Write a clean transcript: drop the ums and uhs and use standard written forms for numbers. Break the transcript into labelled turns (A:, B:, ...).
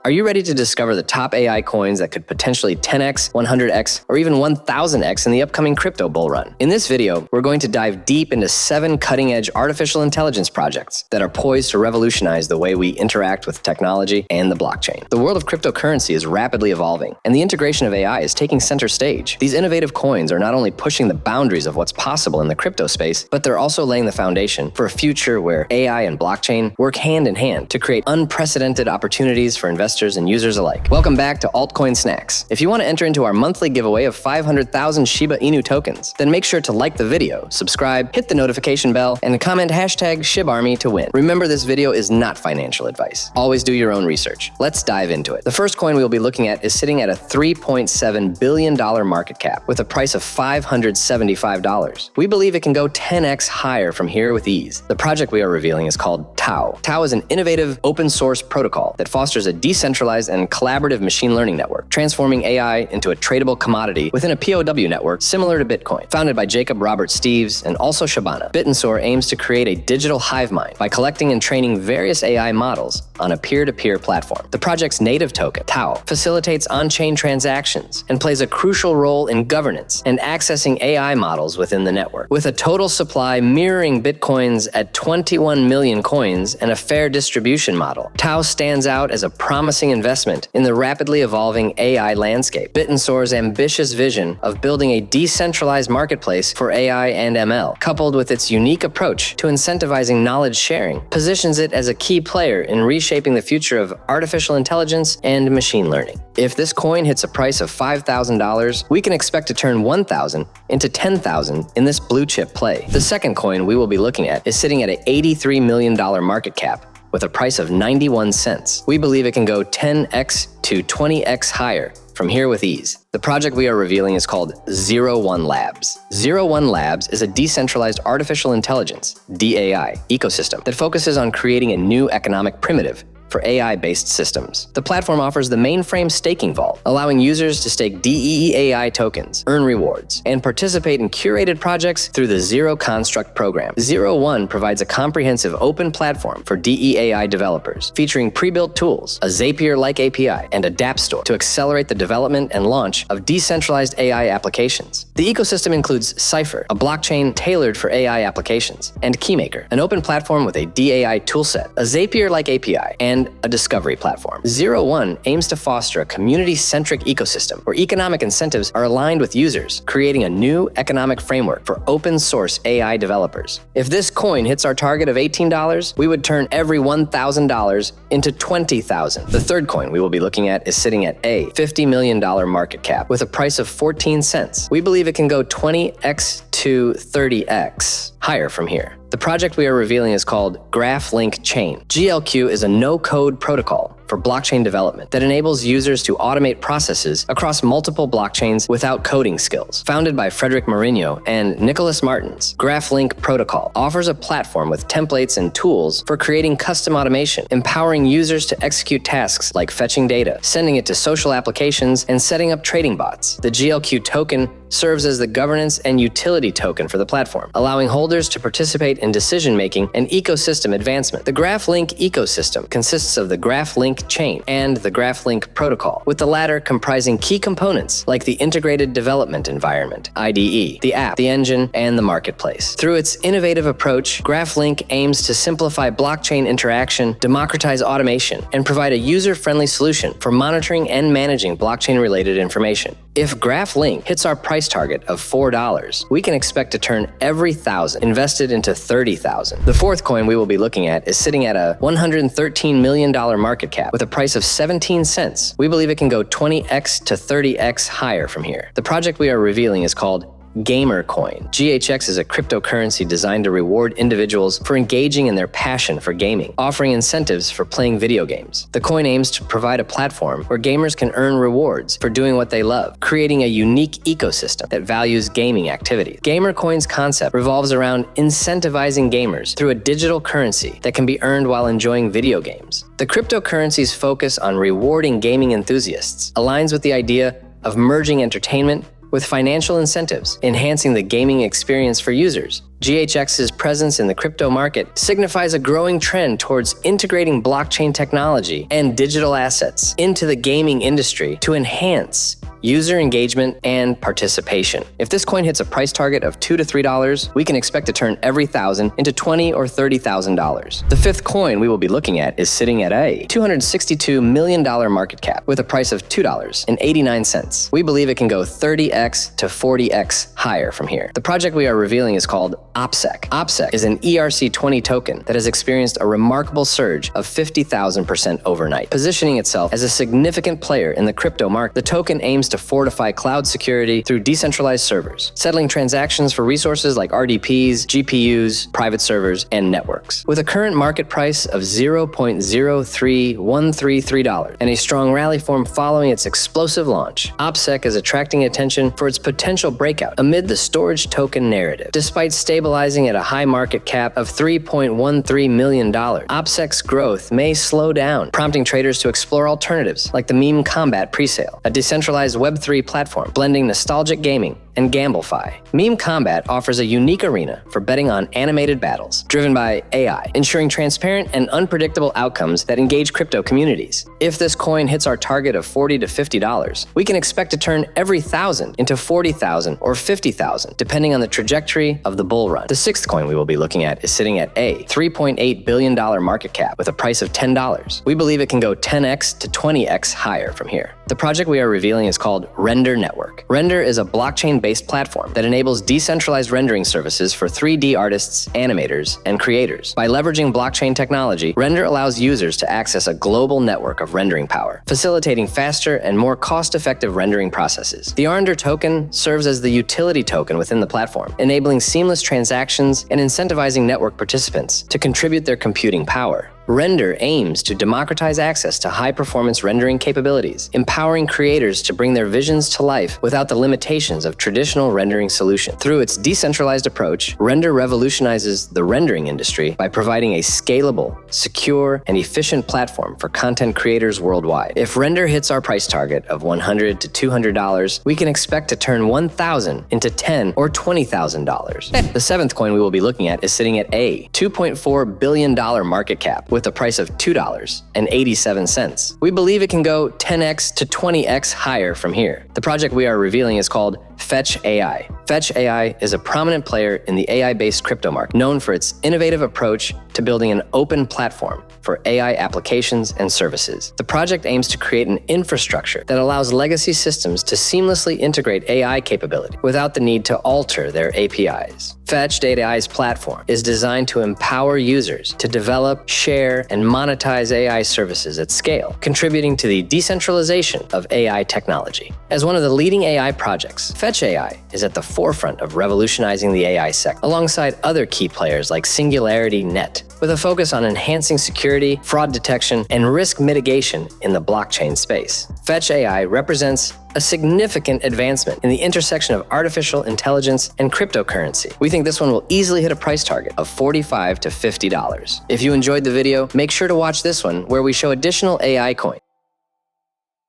A: Are you ready to discover the top AI coins that could potentially 10x, 100x, or even 1000x in the upcoming crypto bull run? In this video, we're going to dive deep into 7 cutting-edge artificial intelligence projects that are poised to revolutionize the way we interact with technology and the blockchain. The world of cryptocurrency is rapidly evolving, and the integration of AI is taking center stage. These innovative coins are not only pushing the boundaries of what's possible in the crypto space, but they're also laying the foundation for a future where AI and blockchain work hand in hand to create unprecedented opportunities for investors and users alike. Welcome back to Altcoin Snacks. If you want to enter into our monthly giveaway of 500,000 Shiba Inu tokens, then make sure to like the video, subscribe, hit the notification bell, and comment hashtag ShibArmy to win. Remember, this video is not financial advice. Always do your own research. Let's dive into it. The first coin we'll be looking at is sitting at a $3.7 billion market cap with a price of $575. We believe it can go 10x higher from here with ease. The project we are revealing is called DYOR. DYOR is an innovative open source protocol that fosters a decentralized and collaborative machine learning network, transforming AI into a tradable commodity within a POW network similar to Bitcoin. Founded by Jacob Robert Steves and also Shabana, DYOR aims to create a digital hive mind by collecting and training various AI models on a peer-to-peer platform. The project's native token, DYOR, facilitates on-chain transactions and plays a crucial role in governance and accessing AI models within the network. With a total supply mirroring Bitcoin's at 21 million coins and a fair distribution model, DYOR stands out as a promising investment in the rapidly evolving AI landscape. DYOR's ambitious vision of building a decentralized marketplace for AI and ML, coupled with its unique approach to incentivizing knowledge sharing, positions it as a key player in reshaping the future of artificial intelligence and machine learning. If this coin hits a price of $5,000, we can expect to turn 1,000 into 10,000 in this blue chip play. The second coin we will be looking at is sitting at an $83 million market cap with a price of 91 cents. We believe it can go 10x to 20x higher from here with ease. The project we are revealing is called 01 Labs. 01 Labs is a decentralized artificial intelligence (DAI) ecosystem that focuses on creating a new economic primitive for AI-based systems. The platform offers the mainframe staking vault, allowing users to stake DEAI tokens, earn rewards, and participate in curated projects through the Zero Construct program. 01 provides a comprehensive open platform for DEAI developers, featuring pre-built tools, a Zapier-like API, and a dApp store to accelerate the development and launch of decentralized AI applications. The ecosystem includes Cypher, a blockchain tailored for AI applications, and Keymaker, an open platform with a DAI toolset, a Zapier-like API, and a discovery platform. 01 aims to foster a community-centric ecosystem where economic incentives are aligned with users, creating a new economic framework for open-source AI developers. If this coin hits our target of $18, we would turn every $1,000 into $20,000. The third coin we will be looking at is sitting at a $50 million market cap with a price of 14 cents. We believe it can go 20x to 30x higher from here. The project we are revealing is called GraphLink Chain. GLQ is a no-code protocol for blockchain development that enables users to automate processes across multiple blockchains without coding skills. Founded by Frederick Mourinho and Nicholas Martins, GraphLink Protocol offers a platform with templates and tools for creating custom automation, empowering users to execute tasks like fetching data, sending it to social applications, and setting up trading bots. The GLQ token serves as the governance and utility token for the platform, allowing holders to participate in decision-making and ecosystem advancement. The GraphLink ecosystem consists of the GraphLink chain and the GraphLink protocol, with the latter comprising key components like the integrated development environment, IDE, the app, the engine, and the marketplace. Through its innovative approach, GraphLink aims to simplify blockchain interaction, democratize automation, and provide a user-friendly solution for monitoring and managing blockchain-related information. If GraphLink hits our price target of $4, we can expect to turn every 1,000 invested into 30,000. The fourth coin we will be looking at is sitting at a $113 million market cap with a price of 17 cents. We believe it can go 20x to 30x higher from here. The project we are revealing is called GamerCoin. GHX is a cryptocurrency designed to reward individuals for engaging in their passion for gaming, offering incentives for playing video games. The coin aims to provide a platform where gamers can earn rewards for doing what they love, creating a unique ecosystem that values gaming activities. GamerCoin's concept revolves around incentivizing gamers through a digital currency that can be earned while enjoying video games. The cryptocurrency's focus on rewarding gaming enthusiasts aligns with the idea of merging entertainment with financial incentives, enhancing the gaming experience for users. GHX's presence in the crypto market signifies a growing trend towards integrating blockchain technology and digital assets into the gaming industry to enhance user engagement and participation. If this coin hits a price target of $2 to $3, we can expect to turn every $1,000 into $20,000 or $30,000. The fifth coin we will be looking at is sitting at a $262 million market cap with a price of $2.89. We believe it can go 30x to 40x higher from here. The project we are revealing is called OPSEC. OPSEC is an ERC20 token that has experienced a remarkable surge of 50,000% overnight. Positioning itself as a significant player in the crypto market, the token aims to fortify cloud security through decentralized servers, settling transactions for resources like RDPs, GPUs, private servers, and networks. With a current market price of $0.03133 and a strong rally form following its explosive launch, OPSEC is attracting attention for its potential breakout amid the storage token narrative. Despite stabilizing at a high market cap of $3.13 million, OPSEC's growth may slow down, prompting traders to explore alternatives like the Meme Combat presale, a decentralized Web3 platform blending nostalgic gaming and GambleFi. Meme Combat offers a unique arena for betting on animated battles, driven by AI, ensuring transparent and unpredictable outcomes that engage crypto communities. If this coin hits our target of $40 to $50, we can expect to turn every $1,000 into $40,000 or $50,000, depending on the trajectory of the bull run. The sixth coin we will be looking at is sitting at a $3.8 billion market cap with a price of $10. We believe it can go 10x to 20x higher from here. The project we are revealing is called Render Network. Render is a blockchain-based platform that enables decentralized rendering services for 3D artists, animators, and creators. By leveraging blockchain technology, Render allows users to access a global network of rendering power, facilitating faster and more cost-effective rendering processes. The Render token serves as the utility token within the platform, enabling seamless transactions and incentivizing network participants to contribute their computing power. Render aims to democratize access to high-performance rendering capabilities, empowering creators to bring their visions to life without the limitations of traditional rendering solutions. Through its decentralized approach, Render revolutionizes the rendering industry by providing a scalable, secure, and efficient platform for content creators worldwide. If Render hits our price target of $100 to $200, we can expect to turn $1,000 into $10,000 or $20,000. The seventh coin we will be looking at is sitting at a $2.4 billion market cap with a price of $2.87. We believe it can go 10x to 20x higher from here. The project we are revealing is called Fetch AI. Fetch AI is a prominent player in the AI-based crypto market, known for its innovative approach to building an open platform for AI applications and services. The project aims to create an infrastructure that allows legacy systems to seamlessly integrate AI capability without the need to alter their APIs. Fetch AI's platform is designed to empower users to develop, share, and monetize AI services at scale, contributing to the decentralization of AI technology. As one of the leading AI projects, Fetch AI is at the forefront of revolutionizing the AI sector, alongside other key players like SingularityNet, with a focus on enhancing security, fraud detection, and risk mitigation in the blockchain space. Fetch AI represents a significant advancement in the intersection of artificial intelligence and cryptocurrency. We think this one will easily hit a price target of $45 to $50. If you enjoyed the video, make sure to watch this one where we show additional AI coins